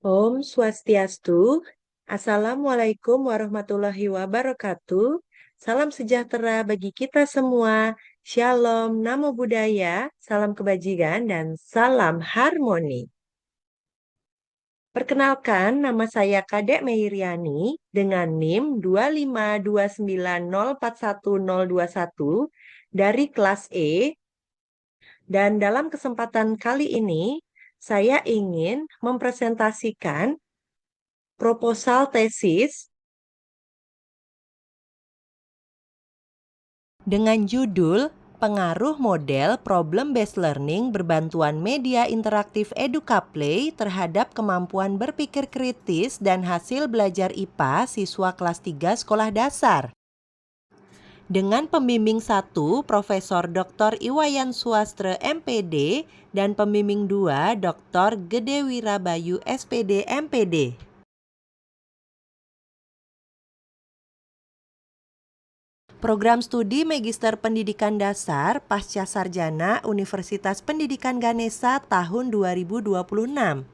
Om Swastiastu. Assalamualaikum warahmatullahi wabarakatuh. Salam sejahtera bagi kita semua. Shalom, Namo Buddhaya, salam kebajikan, dan salam harmoni. Perkenalkan, nama saya Kadek Meiriani dengan NIM 252904121 dari kelas E. Dan dalam kesempatan kali ini, saya ingin mempresentasikan proposal tesis dengan judul Pengaruh Model Problem-Based Learning Berbantuan Media Interaktif EducaPlay terhadap kemampuan berpikir kritis dan hasil belajar IPA siswa kelas 3 sekolah dasar. Dengan pembimbing 1, Profesor Dr. Iwayan Suastre MPD dan pembimbing 2, Dr. Gede Wirabayu SPD MPD. Program Studi Magister Pendidikan Dasar Pasca Sarjana Universitas Pendidikan Ganesha tahun 2026.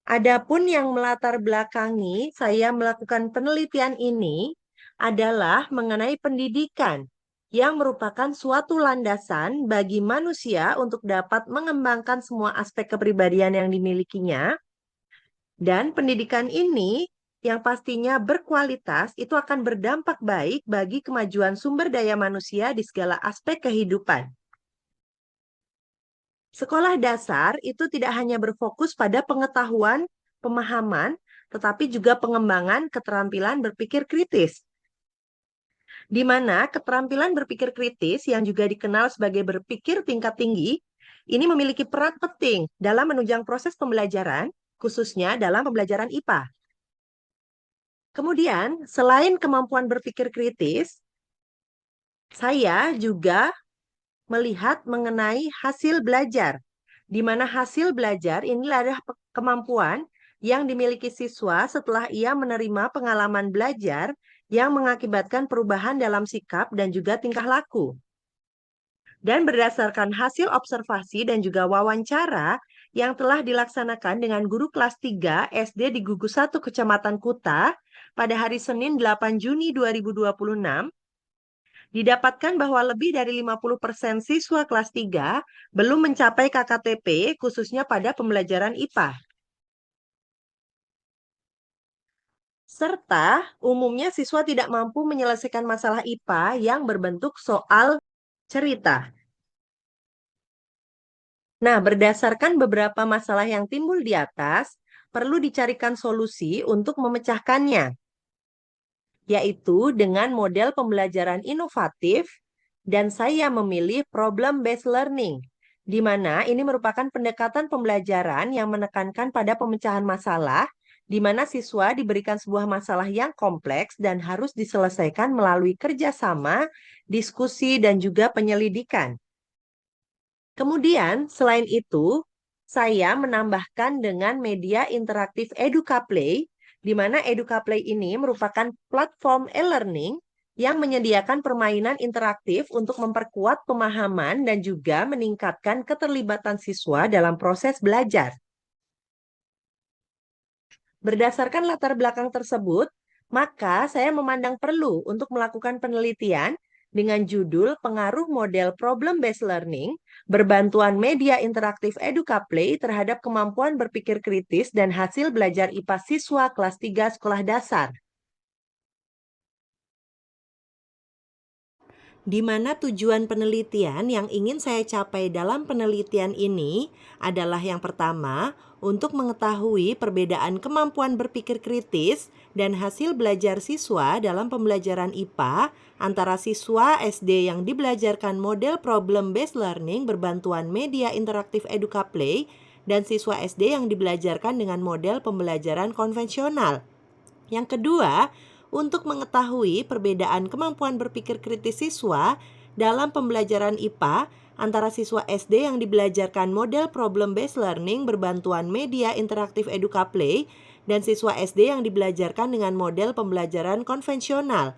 Adapun yang melatar belakangi saya melakukan penelitian ini adalah mengenai pendidikan yang merupakan suatu landasan bagi manusia untuk dapat mengembangkan semua aspek kepribadian yang dimilikinya. Dan pendidikan ini yang pastinya berkualitas itu akan berdampak baik bagi kemajuan sumber daya manusia di segala aspek kehidupan. Sekolah dasar itu tidak hanya berfokus pada pengetahuan, pemahaman, tetapi juga pengembangan keterampilan berpikir kritis. Di mana keterampilan berpikir kritis yang juga dikenal sebagai berpikir tingkat tinggi, ini memiliki peran penting dalam menunjang proses pembelajaran, khususnya dalam pembelajaran IPA. Kemudian, selain kemampuan berpikir kritis, saya juga melihat mengenai hasil belajar, di mana hasil belajar inilah adalah kemampuan yang dimiliki siswa setelah ia menerima pengalaman belajar yang mengakibatkan perubahan dalam sikap dan juga tingkah laku. Dan berdasarkan hasil observasi dan juga wawancara yang telah dilaksanakan dengan guru kelas 3 SD di Gugus 1 Kecamatan Kuta pada hari Senin 8 Juni 2026, didapatkan bahwa lebih dari 50% siswa kelas 3 belum mencapai KKTP khususnya pada pembelajaran IPA. Serta umumnya siswa tidak mampu menyelesaikan masalah IPA yang berbentuk soal cerita. Nah, berdasarkan beberapa masalah yang timbul di atas, perlu dicarikan solusi untuk memecahkannya, yaitu dengan model pembelajaran inovatif, dan saya memilih problem-based learning, di mana ini merupakan pendekatan pembelajaran yang menekankan pada pemecahan masalah, di mana siswa diberikan sebuah masalah yang kompleks dan harus diselesaikan melalui kerjasama, diskusi, dan juga penyelidikan. Kemudian, selain itu, saya menambahkan dengan media interaktif EducaPlay, di mana EducaPlay ini merupakan platform e-learning yang menyediakan permainan interaktif untuk memperkuat pemahaman dan juga meningkatkan keterlibatan siswa dalam proses belajar. Berdasarkan latar belakang tersebut, maka saya memandang perlu untuk melakukan penelitian dengan judul Pengaruh Model Problem-Based Learning Berbantuan Media Interaktif EducaPlay terhadap Kemampuan Berpikir Kritis dan Hasil Belajar IPA Siswa Kelas 3 Sekolah Dasar. Di mana tujuan penelitian yang ingin saya capai dalam penelitian ini adalah yang pertama, untuk mengetahui perbedaan kemampuan berpikir kritis dan hasil belajar siswa dalam pembelajaran IPA antara siswa SD yang dibelajarkan model problem-based learning berbantuan media interaktif EducaPlay dan siswa SD yang dibelajarkan dengan model pembelajaran konvensional. Yang kedua, untuk mengetahui perbedaan kemampuan berpikir kritis siswa dalam pembelajaran IPA antara siswa SD yang dibelajarkan model problem-based learning berbantuan media interaktif EducaPlay dan siswa SD yang dibelajarkan dengan model pembelajaran konvensional.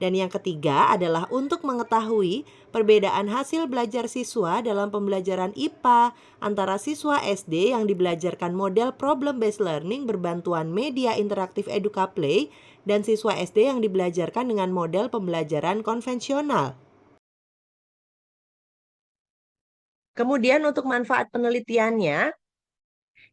Dan yang ketiga adalah untuk mengetahui perbedaan hasil belajar siswa dalam pembelajaran IPA antara siswa SD yang dibelajarkan model problem-based learning berbantuan media interaktif EducaPlay dan siswa SD yang dibelajarkan dengan model pembelajaran konvensional. Kemudian untuk manfaat penelitiannya,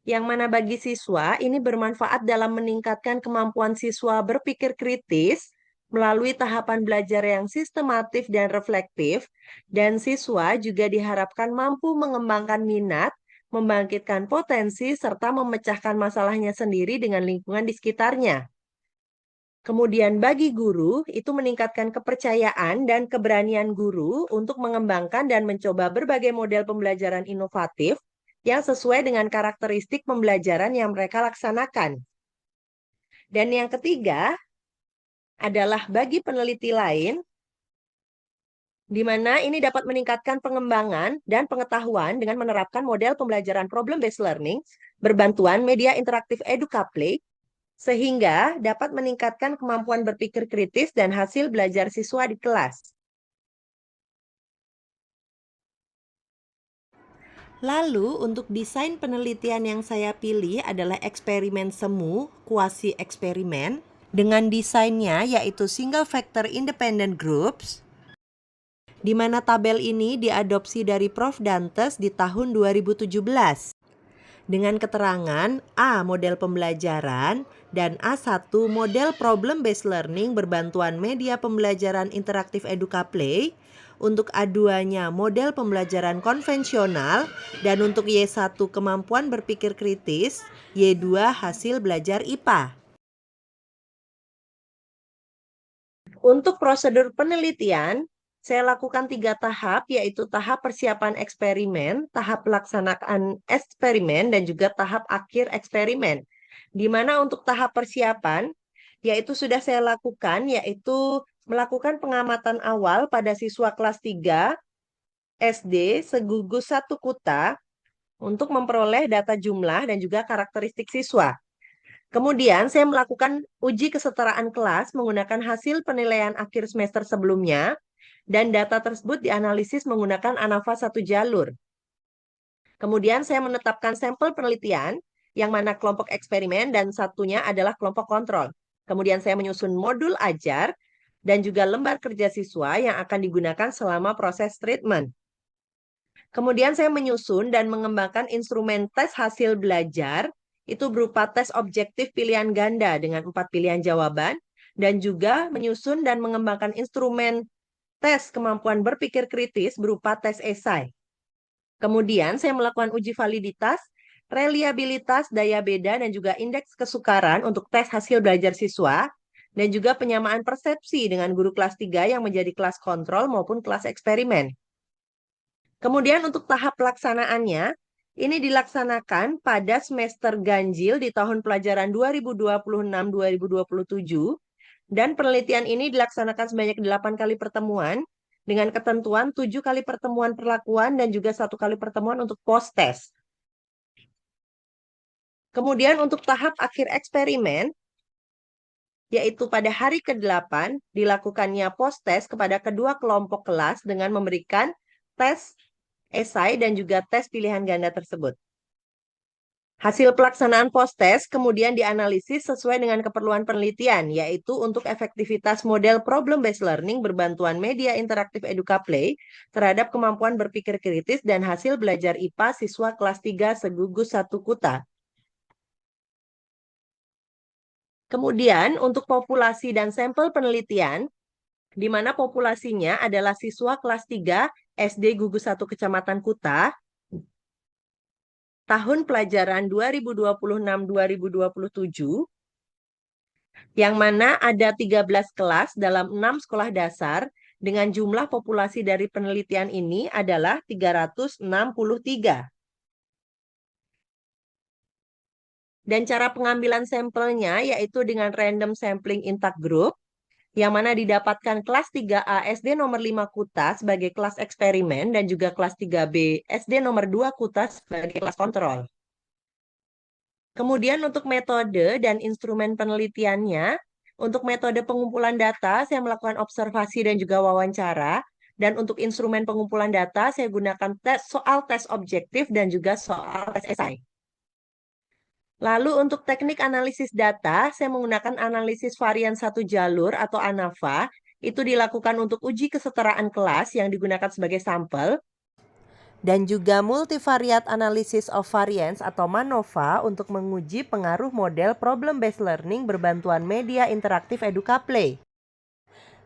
yang mana bagi siswa ini bermanfaat dalam meningkatkan kemampuan siswa berpikir kritis melalui tahapan belajar yang sistematif dan reflektif, dan siswa juga diharapkan mampu mengembangkan minat, membangkitkan potensi, serta memecahkan masalahnya sendiri dengan lingkungan di sekitarnya. Kemudian bagi guru, itu meningkatkan kepercayaan dan keberanian guru untuk mengembangkan dan mencoba berbagai model pembelajaran inovatif yang sesuai dengan karakteristik pembelajaran yang mereka laksanakan. Dan yang ketiga adalah bagi peneliti lain, di mana ini dapat meningkatkan pengembangan dan pengetahuan dengan menerapkan model pembelajaran problem-based learning berbantuan media interaktif EducaPlay, sehingga dapat meningkatkan kemampuan berpikir kritis dan hasil belajar siswa di kelas. Lalu, untuk desain penelitian yang saya pilih adalah eksperimen semu, kuasi eksperimen, dengan desainnya yaitu single factor independent groups, di mana tabel ini diadopsi dari Prof. Dantes di tahun 2017. Dengan keterangan A. Model pembelajaran dan A1 model problem-based learning berbantuan media pembelajaran interaktif EducaPlay, untuk A2-nya model pembelajaran konvensional, dan untuk Y1 kemampuan berpikir kritis, Y2 hasil belajar IPA. Untuk prosedur penelitian, saya lakukan 3 tahap, yaitu tahap persiapan eksperimen, tahap pelaksanaan eksperimen, dan juga tahap akhir eksperimen. Di mana untuk tahap persiapan, yaitu sudah saya lakukan, yaitu melakukan pengamatan awal pada siswa kelas 3 SD segugus 1 Kuta untuk memperoleh data jumlah dan juga karakteristik siswa. Kemudian saya melakukan uji kesetaraan kelas menggunakan hasil penilaian akhir semester sebelumnya, dan data tersebut dianalisis menggunakan ANAFA 1 jalur. Kemudian saya menetapkan sampel penelitian, yang mana kelompok eksperimen dan satunya adalah kelompok kontrol. Kemudian saya menyusun modul ajar dan juga lembar kerja siswa yang akan digunakan selama proses treatment. Kemudian saya menyusun dan mengembangkan instrumen tes hasil belajar, itu berupa tes objektif pilihan ganda dengan 4 pilihan jawaban, dan juga menyusun dan mengembangkan instrumen tes kemampuan berpikir kritis berupa tes esai. Kemudian saya melakukan uji validitas, reliabilitas, daya beda, dan juga indeks kesukaran untuk tes hasil belajar siswa, dan juga penyamaan persepsi dengan guru kelas 3 yang menjadi kelas kontrol maupun kelas eksperimen. Kemudian untuk tahap pelaksanaannya, ini dilaksanakan pada semester ganjil di tahun pelajaran 2026-2027, dan penelitian ini dilaksanakan sebanyak 8 kali pertemuan dengan ketentuan 7 kali pertemuan perlakuan dan juga 1 kali pertemuan untuk post-test. Kemudian untuk tahap akhir eksperimen, yaitu pada hari ke-8 dilakukannya post-test kepada kedua kelompok kelas dengan memberikan tes esai dan juga tes pilihan ganda tersebut. Hasil pelaksanaan post-test kemudian dianalisis sesuai dengan keperluan penelitian, yaitu untuk efektivitas model problem-based learning berbantuan media interaktif EducaPlay terhadap kemampuan berpikir kritis dan hasil belajar IPA siswa kelas 3 segugus 1 Kuta. Kemudian untuk populasi dan sampel penelitian, di mana populasinya adalah siswa kelas 3 SD Gugus 1 Kecamatan Kuta, tahun pelajaran 2026-2027, yang mana ada 13 kelas dalam 6 sekolah dasar dengan jumlah populasi dari penelitian ini adalah 363. Dan cara pengambilan sampelnya yaitu dengan random sampling intact group, yang mana didapatkan kelas 3A SD nomor 5 Kuta sebagai kelas eksperimen dan juga kelas 3B SD nomor 2 Kuta sebagai kelas kontrol. Kemudian untuk metode dan instrumen penelitiannya, Untuk metode pengumpulan data, saya melakukan observasi dan juga wawancara. Dan untuk instrumen pengumpulan data, saya gunakan tes objektif dan juga soal tes esai. Lalu untuk teknik analisis data, saya menggunakan analisis varian satu jalur atau ANAVA. Itu dilakukan untuk uji kesetaraan kelas yang digunakan sebagai sampel. Dan juga multivariate analysis of variance atau MANOVA untuk menguji pengaruh model problem-based learning berbantuan media interaktif EducaPlay.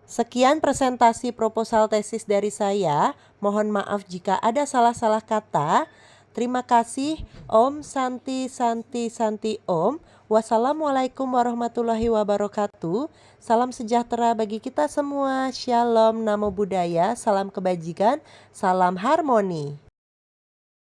Sekian presentasi proposal tesis dari saya. Mohon maaf jika ada salah-salah kata. Terima kasih. Om Santi Santi Santi Om. Wassalamualaikum warahmatullahi wabarakatuh. Salam sejahtera bagi kita semua. Shalom, namo buddhaya, salam kebajikan, salam harmoni.